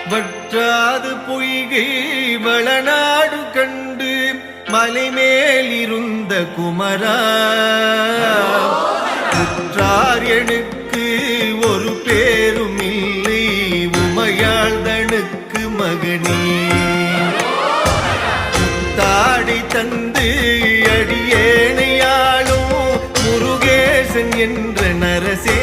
வற்றாது பொய்கை வளநாடு கண்டு மலை மேலிருந்த குமரா உற்றார் எனக்கு ஒரு பேரும் இல்லை உமையாள்தனுக்கு மகனே தாடி தந்து அடியேனையாளும் முருகேசன் என்ற நரசே